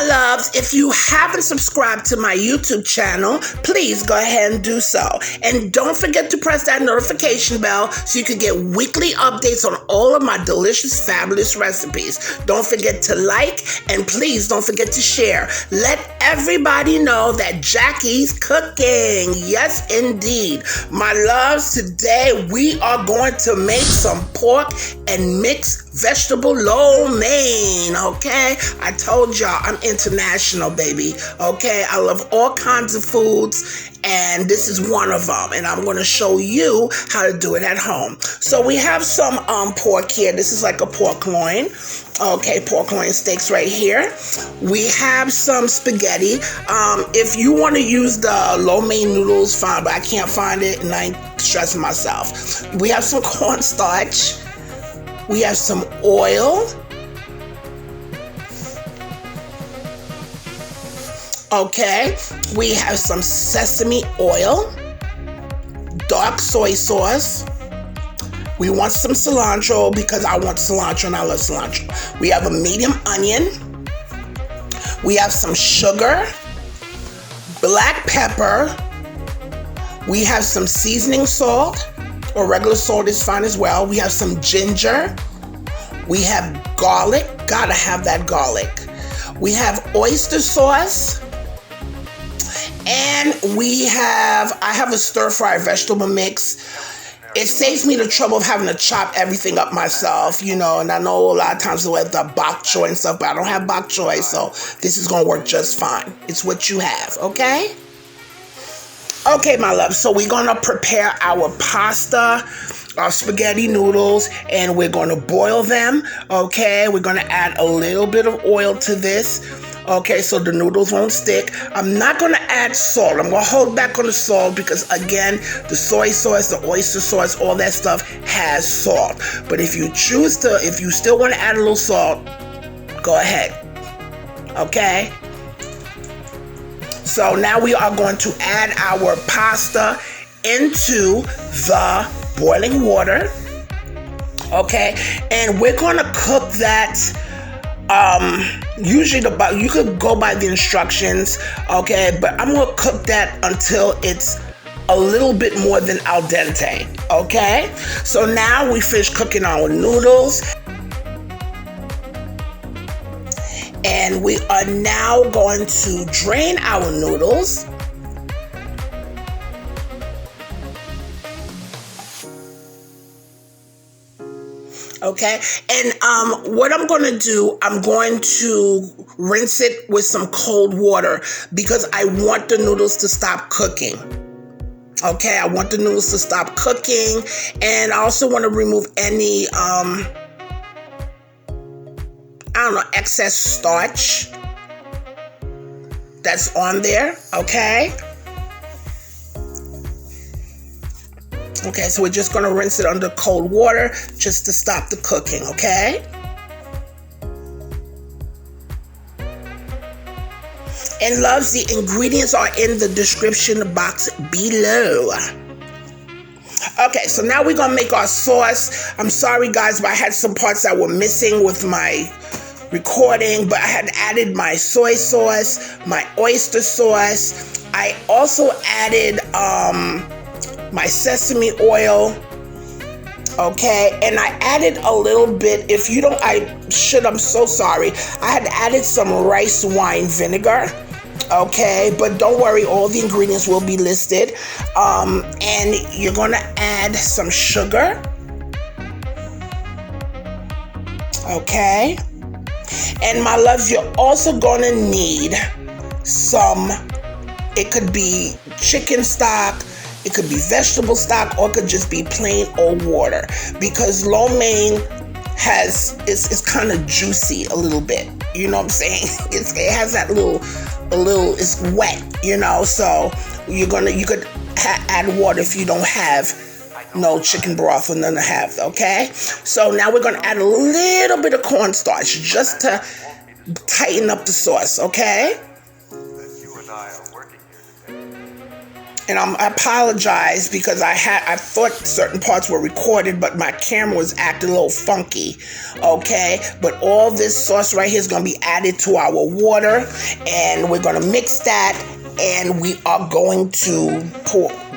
my loves, if you haven't subscribed to my YouTube channel, please go ahead and do so. And don't forget to press that notification bell so you can get weekly updates on all of my delicious, fabulous recipes. Don't forget to like, and please don't forget to share. Let everybody know that Jackie's cooking. Yes, indeed. My loves, today we are going to make some pork and mixed vegetable lo mein, okay? I told y'all I'm international, baby, okay? I love all kinds of foods, and this is one of them, and I'm going to show you how to do it at home. So we have some pork here. This is like a pork loin, okay? Pork loin steaks right here. We have some spaghetti. If you want to use the lo mein noodles, fine, but I can't find it, and I ain't stressing myself. We have some cornstarch. We have some oil. Okay. We have some sesame oil. Dark soy sauce. We want some cilantro because I want cilantro and I love cilantro. We have a medium onion. We have some sugar. Black pepper. We have some seasoning salt, or regular salt is fine as well. We have some ginger. We have garlic. Gotta have that garlic. We have oyster sauce. And I have a stir-fry vegetable mix. It saves me the trouble of having to chop everything up myself, you know, and I know a lot of times we have the bok choy and stuff, but I don't have bok choy, so this is gonna work just fine. It's what you have, okay? Okay, my love, so we're going to prepare our pasta, our spaghetti noodles, and we're going to boil them, okay? We're going to add a little bit of oil to this, okay, so the noodles won't stick. I'm not going to add salt. I'm going to hold back on the salt because, again, the soy sauce, the oyster sauce, all that stuff has salt. But if you choose to, if you still want to add a little salt, go ahead, okay? So now we are going to add our pasta into the boiling water, okay? And we're going to cook that, usually you could go by the instructions, okay? But I'm going to cook that until it's a little bit more than al dente, okay? So now we finish cooking our noodles. And we are now going to drain our noodles. Okay, and what I'm going to do, I'm going to rinse it with some cold water because I want the noodles to stop cooking. Okay, I want the noodles to stop cooking, and I also want to remove any excess starch that's on there, okay? Okay, so we're just gonna rinse it under cold water just to stop the cooking, okay? And loves, the ingredients are in the description box below. Okay, so now we're gonna make our sauce. I'm sorry guys, but I had some parts that were missing with my recording, but I had added my soy sauce, my oyster sauce. I also added my sesame oil, okay, and I added a little bit, I'm so sorry, I had added some rice wine vinegar, okay, but don't worry, all the ingredients will be listed. And you're gonna add some sugar, okay. And my loves, you're also gonna need some, it could be chicken stock, it could be vegetable stock, or it could just be plain old water, because lo mein it's kind of juicy a little bit, you know what I'm saying? It has that it's wet, you know, so you could add water if you don't have no chicken broth or none to have, okay? So now we're gonna add a little bit of cornstarch just to tighten up the sauce, okay? And I apologize because I thought certain parts were recorded, but my camera was acting a little funky. Okay, but all this sauce right here is going to be added to our water, and we're going to mix that, and we are going to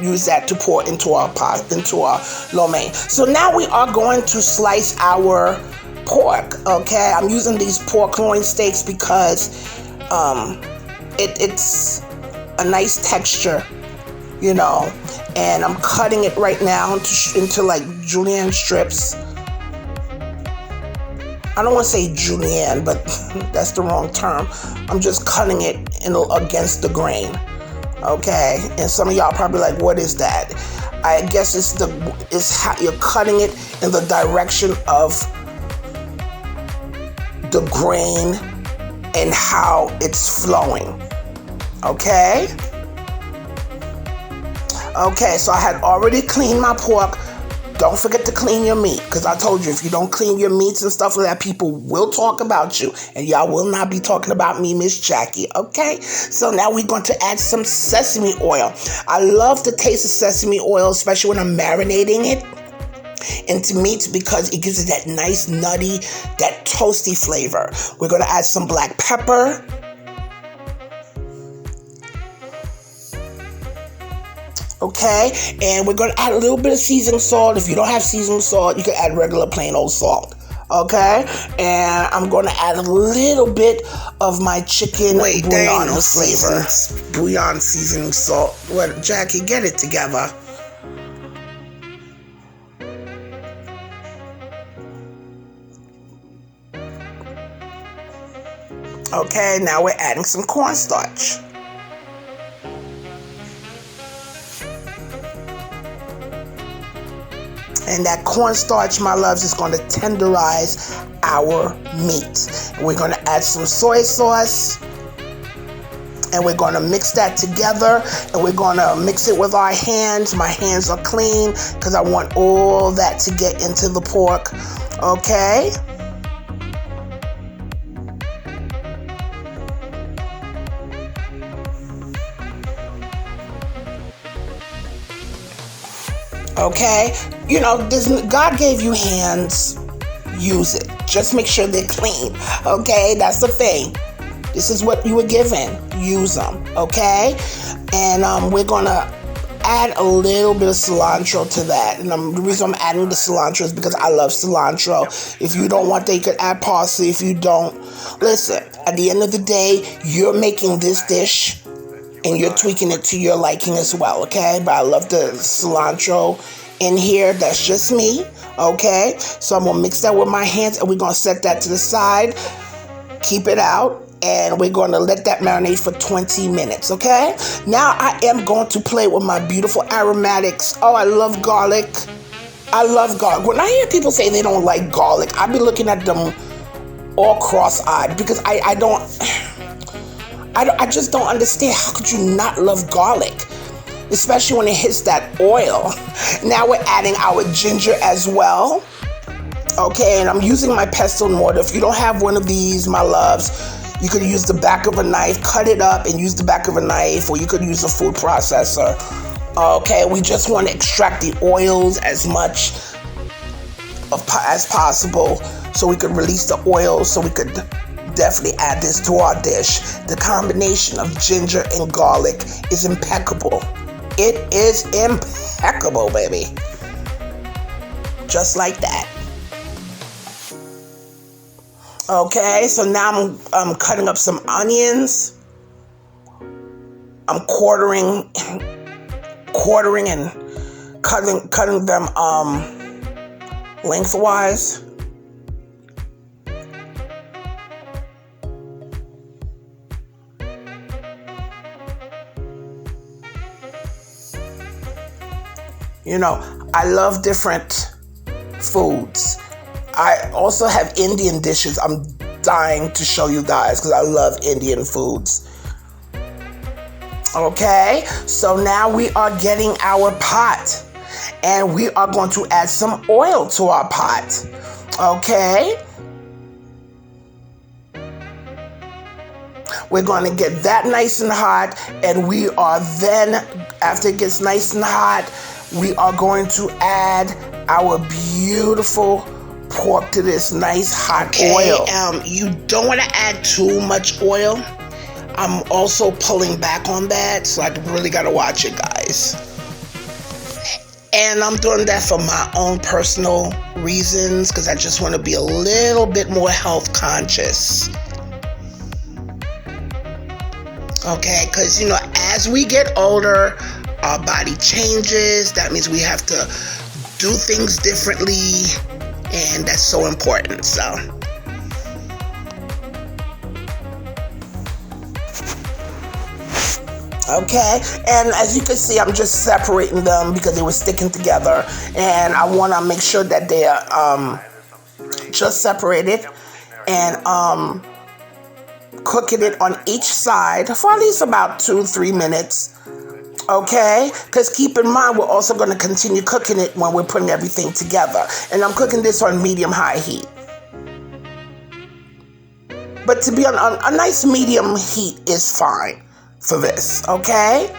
use that to pour into our pot, into our lo mein. So now we are going to slice our pork. Okay, I'm using these pork loin steaks because it's a nice texture, you know, and I'm cutting it right now into like julienne strips. I don't want to say julienne, but that's the wrong term. I'm just cutting it against the grain. Okay, and some of y'all probably like, what is that? I guess it's how you're cutting it in the direction of the grain and how it's flowing. Okay, so I had already cleaned my pork. Don't forget to clean your meat, because I told you, if you don't clean your meats and stuff like that, people will talk about you, and y'all will not be talking about me, Miss Jackie. Okay, so now we're going to add some sesame oil. I love the taste of sesame oil, especially when I'm marinating it into meats, because it gives it that nice nutty, that toasty flavor. We're going to add some black pepper. Okay, and we're going to add a little bit of seasoning salt. If you don't have seasoning salt, you can add regular plain old salt. Okay, and I'm going to add a little bit of my chicken bouillon flavor. Bouillon seasoning salt. What, Jackie, get it together. Okay, now we're adding some cornstarch. And that cornstarch, my loves, is going to tenderize our meat. And we're going to add some soy sauce. And we're going to mix that together. And we're going to mix it with our hands. My hands are clean because I want all that to get into the pork. Okay? Okay, you know, God gave you hands, use it. Just make sure they're clean. Okay, that's the thing. This is what you were given. Use them. Okay, and we're gonna add a little bit of cilantro to that. And the reason I'm adding the cilantro is because I love cilantro. If you don't want that, you could add parsley. If you don't, listen. At the end of the day, you're making this dish. And you're tweaking it to your liking as well, okay? But I love the cilantro in here. That's just me, okay? So I'm going to mix that with my hands, and we're going to set that to the side. Keep it out, and we're going to let that marinate for 20 minutes, okay? Now I am going to play with my beautiful aromatics. Oh, I love garlic. I love garlic. When I hear people say they don't like garlic, I be looking at them all cross-eyed because I just don't understand. How could you not love garlic? Especially when it hits that oil. Now we're adding our ginger as well. Okay, and I'm using my pestle and mortar. If you don't have one of these, my loves, you could use the back of a knife, cut it up and use the back of a knife, or you could use a food processor. Okay, we just want to extract the oils as much as possible so we could release the oil, so we could definitely add this to our dish. The combination of ginger and garlic is impeccable. It is impeccable, baby. Just like that. Okay, so now I'm cutting up some onions. I'm quartering and cutting them lengthwise. You know, I love different foods. I also have Indian dishes I'm dying to show you guys because I love Indian foods. Okay, so now we are getting our pot and we are going to add some oil to our pot. Okay. We're going to get that nice and hot, and we are then, after it gets nice and hot, we are going to add our beautiful pork to this nice hot oil. You don't want to add too much oil. I'm also pulling back on that, so I really got to watch it, guys. And I'm doing that for my own personal reasons, because I just want to be a little bit more health conscious. Okay, because, you know, as we get older, our body changes. That means we have to do things differently, and that's so important. So okay, and as you can see, I'm just separating them because they were sticking together, and I want to make sure that they are just separated, and cooking it on each side for at least about 2-3 minutes. Okay, because keep in mind, we're also going to continue cooking it when we're putting everything together. And I'm cooking this on medium-high heat. But to be on a nice medium heat is fine for this, okay?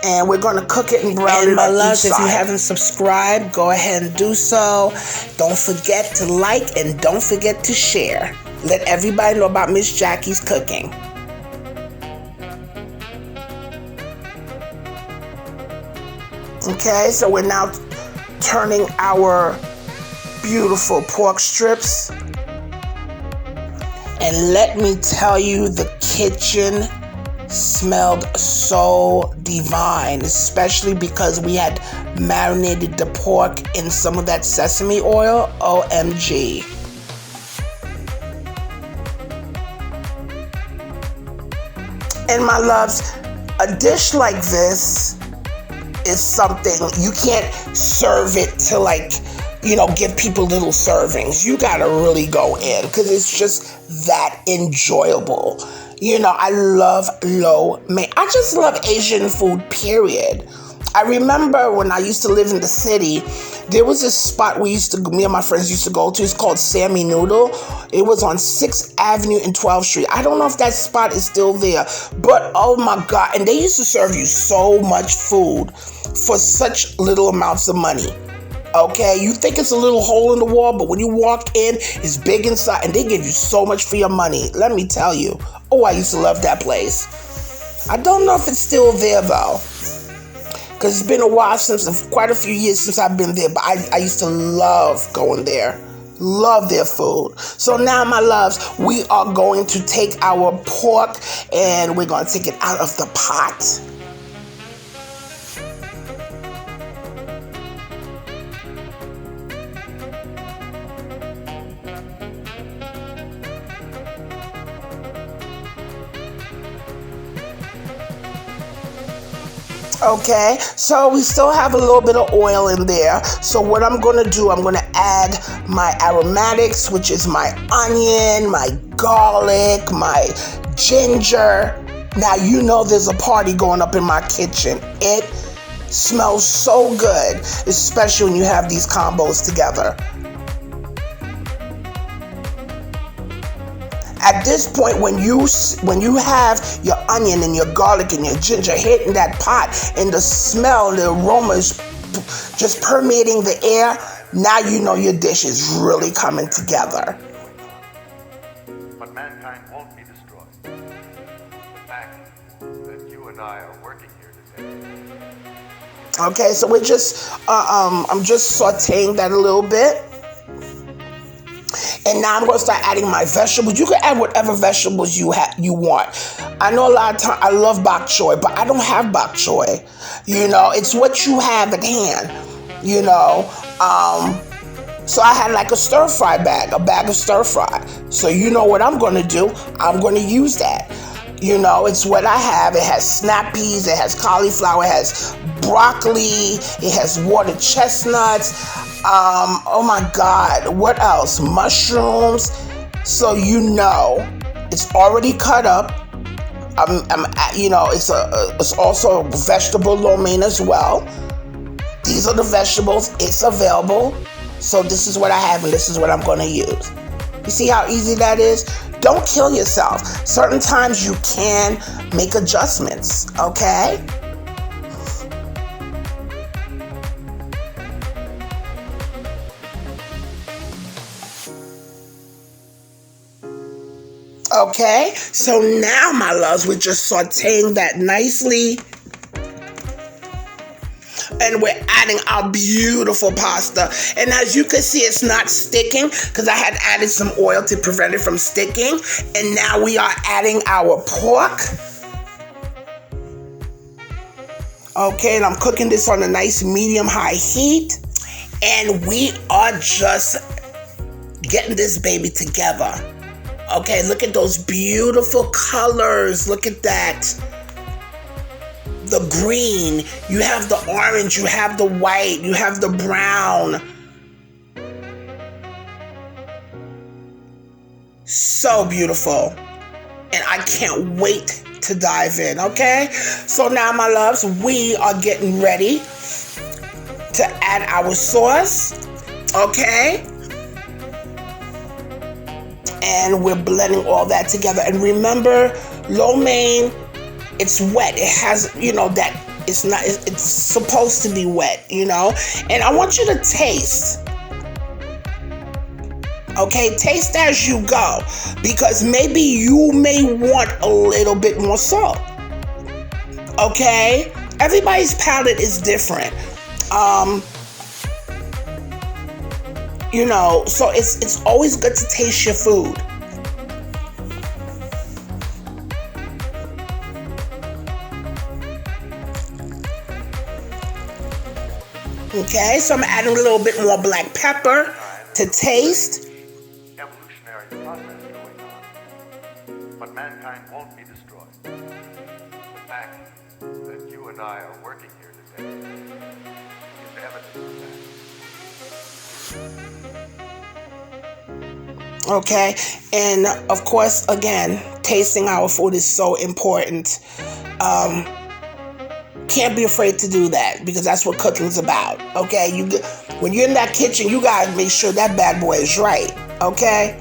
And we're going to cook it and brown it on each side. And my loves, if you haven't subscribed, go ahead and do so. Don't forget to like and don't forget to share. Let everybody know about Miss Jackie's cooking. Okay, so we're now turning our beautiful pork strips. And let me tell you, the kitchen smelled so divine, especially because we had marinated the pork in some of that sesame oil. OMG. And my loves, a dish like this is something you can't serve it to, like, you know, give people little servings. You gotta really go in because it's just that enjoyable. You know, I love I just love Asian food, period. I remember when I used to live in the city, there was this spot me and my friends used to go to. It's called Sammy Noodle. It was on 6th Avenue and 12th Street. I don't know if that spot is still there, but oh my God. And they used to serve you so much food for such little amounts of money. Okay, you think it's a little hole in the wall, but when you walk in, it's big inside, and they give you so much for your money. Let me tell you. Oh, I used to love that place. I don't know if it's still there, though, because it's been a while quite a few years since I've been there, but I used to love going there. Love their food. So now, my loves, we are going to take our pork, and we're going to take it out of the pot. Okay, so we still have a little bit of oil in there. So what I'm going to do, I'm going to add my aromatics, which is my onion, my garlic, my ginger. Now, you know there's a party going up in my kitchen. It smells so good, especially when you have these combos together. At this point, when you have your onion and your garlic and your ginger hitting that pot, and the smell, the aroma is just permeating the air, now you know your dish is really coming together. But mankind won't be destroyed. The fact that you and I are working here today. Okay, so we're just I'm just sautéing that a little bit. And now I'm going to start adding my vegetables. You can add whatever vegetables you want. I know a lot of times I love bok choy, but I don't have bok choy. You know, it's what you have at hand. You know, so I had like a bag of stir fry. So you know what I'm going to do? I'm going to use that. You know, it's what I have. It has snap peas, it has cauliflower, it has broccoli, it has water chestnuts. Oh my God, what else? Mushrooms. So you know, it's already cut up. You know, it's also vegetable lo mein as well. These are the vegetables. It's available. So this is what I have, and this is what I'm going to use. You see how easy that is? Don't kill yourself. Certain times you can make adjustments, okay? Okay, so now, my loves, we're just sauteing that nicely. And we're adding our beautiful pasta. And as you can see, it's not sticking because I had added some oil to prevent it from sticking. And now we are adding our pork. Okay, and I'm cooking this on a nice medium-high heat. And we are just getting this baby together. Okay, look at those beautiful colors. Look at that. The green, you have the orange, you have the white, you have the brown. So beautiful. And I can't wait to dive in, okay? So now, my loves, we are getting ready to add our sauce, okay? And we're blending all that together. And remember, lo mein, it's wet. It has, that it's supposed to be wet, And I want you to taste. Okay, taste as you go. Because maybe you may want a little bit more salt. Okay? Everybody's palate is different. So it's always good to taste your food. Okay, so I'm adding a little bit more black pepper to taste. Evolutionary process going on, but mankind won't be destroyed. The fact that you and I are working here today is evidence of that. Okay, and of course, again, tasting our food is so important. Can't be afraid to do that because that's what cooking's about. Okay, when you're in that kitchen, you gotta make sure that bad boy is right. Okay.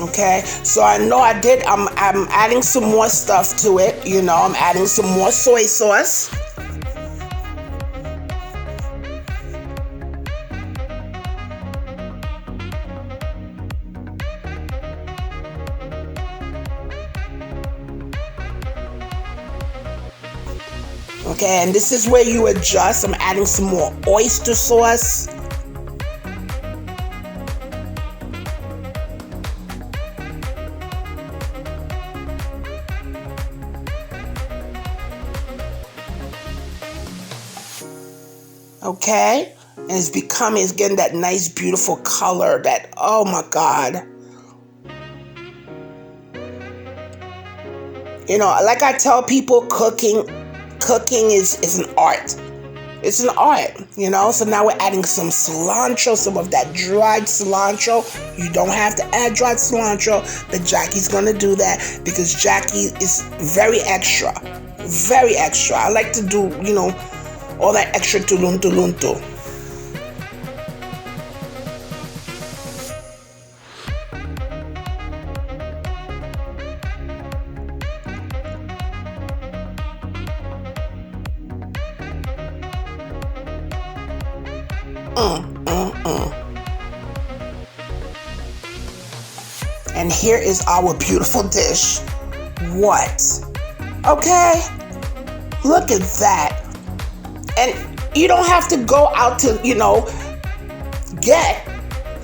Okay, so I know I did. I'm adding some more stuff to it. I'm adding some more soy sauce. Okay, and this is where you adjust. I'm adding some more oyster sauce. Okay, and it's getting that nice, beautiful color that, oh my God. Like I tell people, cooking is an art. It's an art, So now we're adding some cilantro, some of that dried cilantro. You don't have to add dried cilantro, but Jackie's going to do that because Jackie is very extra. Very extra. I like to do, all that extra tuluntu. And here is our beautiful dish. What? Okay? Look at that. And you don't have to go out to, get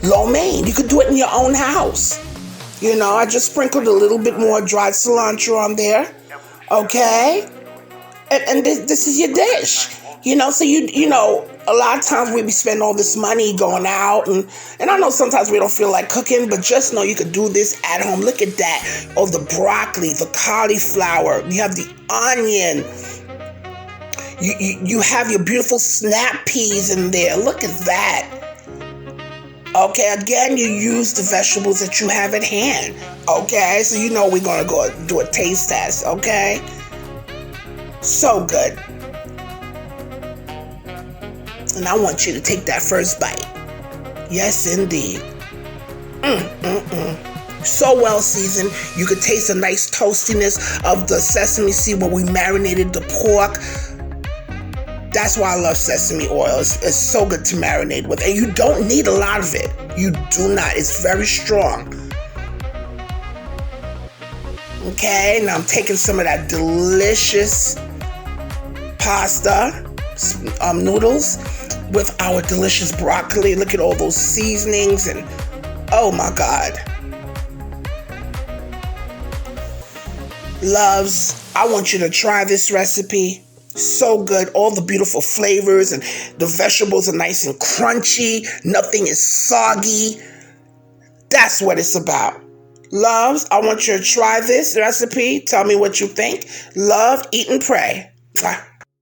lo mein. You could do it in your own house. I just sprinkled a little bit more dried cilantro on there. Okay? And this is your dish. So a lot of times we spend all this money going out, and I know sometimes we don't feel like cooking, but just know you could do this at home. Look at that. Oh, the broccoli, the cauliflower, you have the onion, you have your beautiful snap peas in there. Look at that. Okay, again, you use the vegetables that you have at hand. Okay, so we're going to go do a taste test. Okay, so good. And I want you to take that first bite. Yes, indeed. So well seasoned. You could taste the nice toastiness of the sesame seed where we marinated the pork. That's why I love sesame oil. It's so good to marinate with. And you don't need a lot of it. You do not. It's very strong. Okay, now I'm taking some of that delicious pasta, noodles, with our delicious broccoli. Look at all those seasonings and oh my God. Loves, I want you to try this recipe. So good. All the beautiful flavors and the vegetables are nice and crunchy. Nothing is soggy. That's what it's about. Loves, I want you to try this recipe. Tell me what you think. Love, eat, and pray. Mwah.